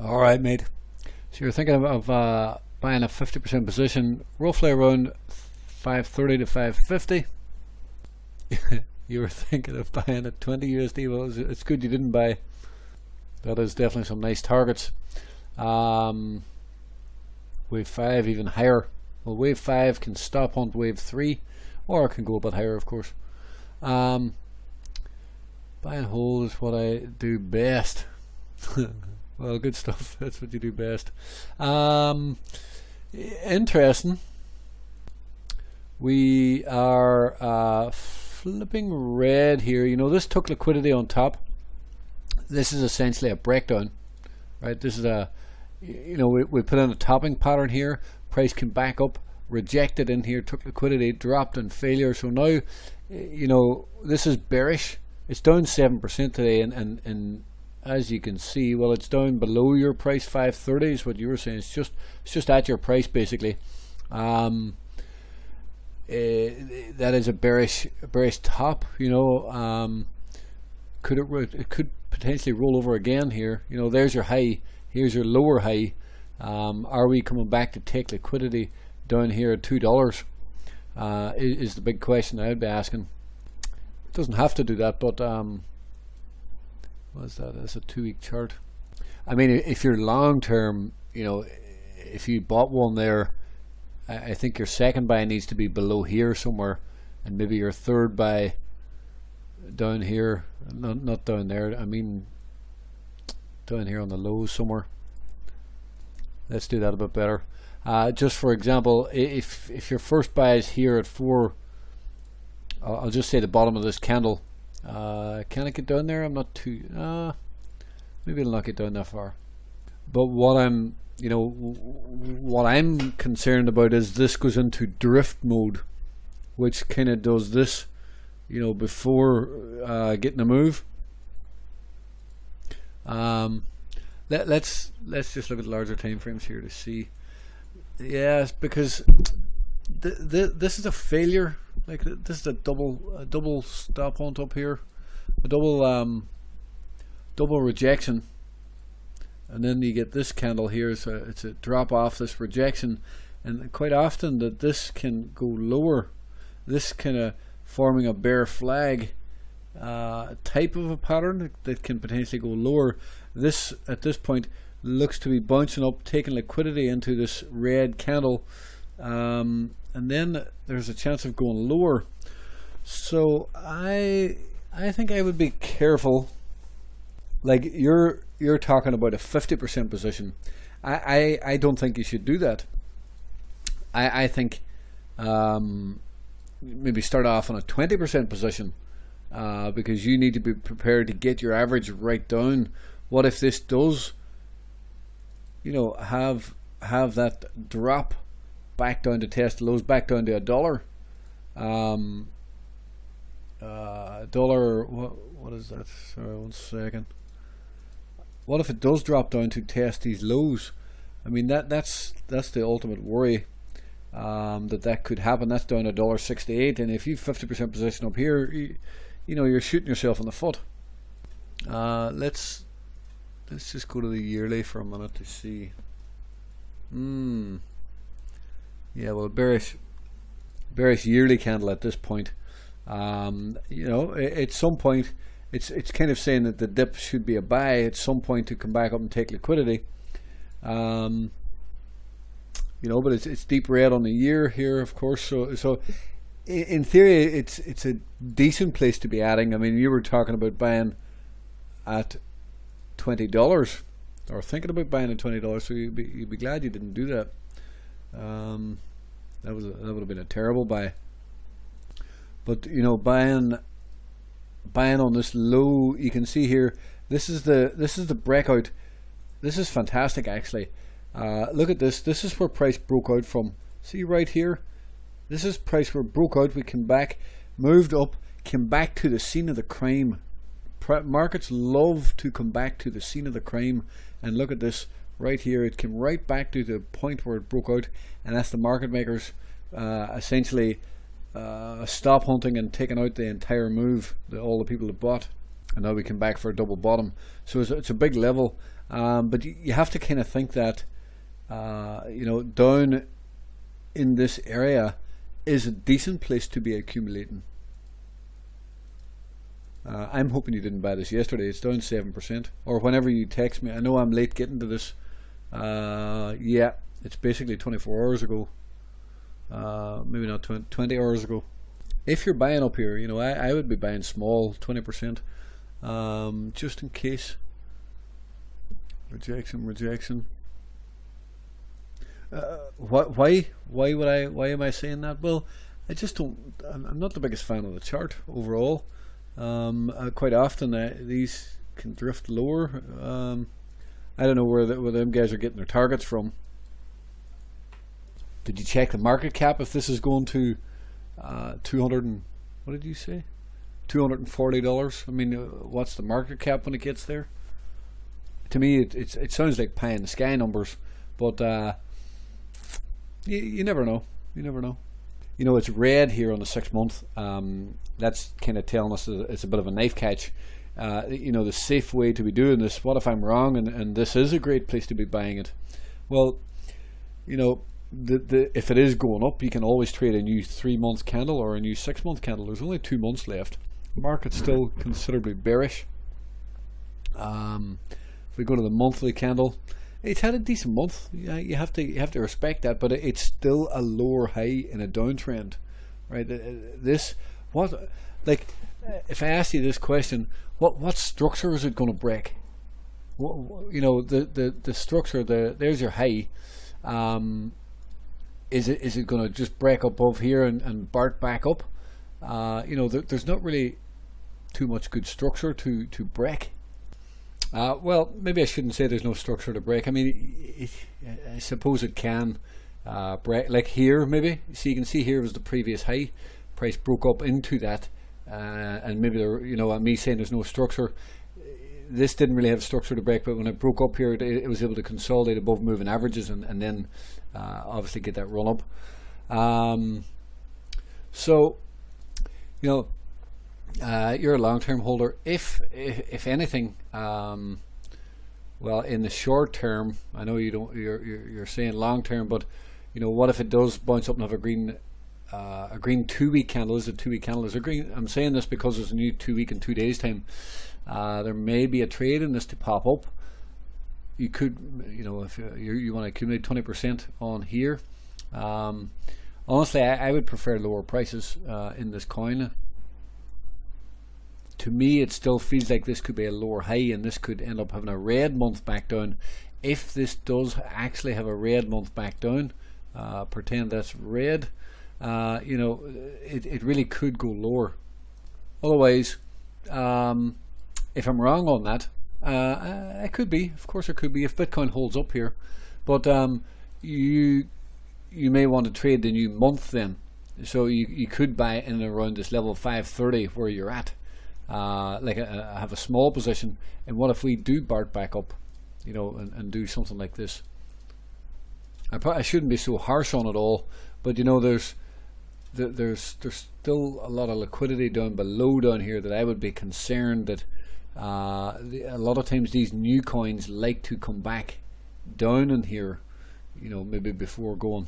All right, mate. So you're thinking of buying a 50% position, roughly around 530 to 550. You were thinking of buying at 20 USD. Well, it's good you didn't buy. That is definitely some nice targets. Wave 5 even higher. Well, wave 5 can stop hunt wave 3, or it can go a bit higher, of course. Buy and hold is what I do best. Well, good stuff. That's what you do best. Interesting. We are flipping red here. You know, this took liquidity on top. This is essentially a breakdown, right? This is a, you know, we put in a topping pattern here. Price came back up, rejected in here, took liquidity, dropped in failure. So now, you know, this is bearish. It's down 7% today, and as you can see, well, it's down below your price. 530 is what you were saying. It's just at your price basically. That is a bearish top. You know, it could potentially roll over again here. You know, there's your high. Here's your lower high. Are we coming back to take liquidity down here at $2? Is the big question I'd be asking. It doesn't have to do that, but what's that? That's a 2-week chart. I mean, if you're long term, you know, if you bought one there, I think your second buy needs to be below here somewhere, and maybe your third buy down here. Not down there. I mean, down here on the lows somewhere. Let's do that a bit better. Just for example, if your first buy is here at 4, I'll just say the bottom of this candle. Can it get down there? I'm not too. Maybe it'll not get down that far. But what I'm, you know, what I'm concerned about is this goes into drift mode, which kind of does this, you know, before getting a move. Let's just look at larger time frames here to see. Yes, because this is a failure. Like, this is a double stop hunt up here, a double rejection, and then you get this candle here. So it's a drop off, this rejection, and quite often that this can go lower. This kind of forming a bear flag type of a pattern that can potentially go lower. This at this point looks to be bouncing up, taking liquidity into this red candle, and then there's a chance of going lower. So I think I would be careful. Like, you're talking about a 50% position. I don't think you should do that. I think maybe start off on a 20% position, because you need to be prepared to get your average right down. What if this does, you know, have that drop back down to test lows, back down to $1? Dollar, what is that? Sorry, 1 second. What if it does drop down to test these lows? I mean, that's the ultimate worry, that could happen. That's down to $1.68, and if you 50% position up here, you know, you're shooting yourself in the foot. Let's just go to the yearly for a minute to see. Yeah, well, bearish yearly candle at this point. You know, at some point, it's kind of saying that the dip should be a buy at some point to come back up and take liquidity. You know, but it's deep red on the year here, of course. So in theory, it's a decent place to be adding. I mean, you were talking about buying at $20, or thinking about buying at $20. So you'd be glad you didn't do that. That would have been a terrible buy. But, you know, buying on this low, you can see here, this is the breakout. This is fantastic, actually. Look at this. This is where price broke out from. See right here, this is price where it broke out. We came back, moved up, came back to the scene of the crime. Markets love to come back to the scene of the crime, and look at this right here. It came right back to the point where it broke out, and that's the market makers essentially stop hunting and taking out the entire move, all the people that bought, and now we came back for a double bottom. So it's a big level. But you have to kind of think that down in this area is a decent place to be accumulating. I'm hoping you didn't buy this yesterday. It's down 7%, or whenever you text me. I know I'm late getting to this. Yeah, it's basically 24 hours ago. Maybe not 20 hours ago. If you're buying up here, I would be buying small, 20%, just in case. Rejection. Why am I saying that? Well, I just don't. I'm not the biggest fan of the chart overall. Quite often these can drift lower. I don't know where them guys are getting their targets from. Did you check the market cap if this is going to 200 and what did you say? $240? I mean, what's the market cap when it gets there? To me, it sounds like pie in the sky numbers, but you never know. You never know. It's red here on the 6 month. That's kind of telling us that it's a bit of a knife catch. The safe way to be doing this. What if I'm wrong and this is a great place to be buying it? Well, if it is going up, you can always trade a new 3 month candle or a new 6 month candle. There's only 2 months left. The market's still considerably bearish. If we go to the monthly candle, it's had a decent month. You have to respect that, but it's still a lower high in a downtrend, right? If I ask you this question, what structure is it going to break? The structure. There's your high. Is it going to just break above here and BART back up? There's not really too much good structure to break. Well, maybe I shouldn't say there's no structure to break. I mean, I suppose it can break, like here maybe. See, you can see here was the previous high. Price broke up into that, and maybe me saying there's no structure. This didn't really have structure to break, but when it broke up here, it was able to consolidate above moving averages and then obviously get that run up. So, you're a long-term holder. If anything, well, in the short term, I know you don't. You're saying long-term, but what if it does bounce up and have a green 2-week candle? Is a 2-week candle? Is a green? I'm saying this because there's a new 2-week in 2 days time. There may be a trade in this to pop up. You could, if you want to accumulate 20% on here. Honestly, I would prefer lower prices in this coin. To me, it still feels like this could be a lower high, and this could end up having a red month back down. If this does actually have a red month back down, pretend that's red, it really could go lower. Otherwise, if I'm wrong on that, I could be. Of course, it could be if Bitcoin holds up here. But you may want to trade the new month then. So you could buy in and around this level 530 where you're at. I have a small position, and what if we do BART back up, and do something like this? I shouldn't be so harsh on it all, but there's still a lot of liquidity down here that I would be concerned that a lot of times these new coins like to come back down in here, maybe before going.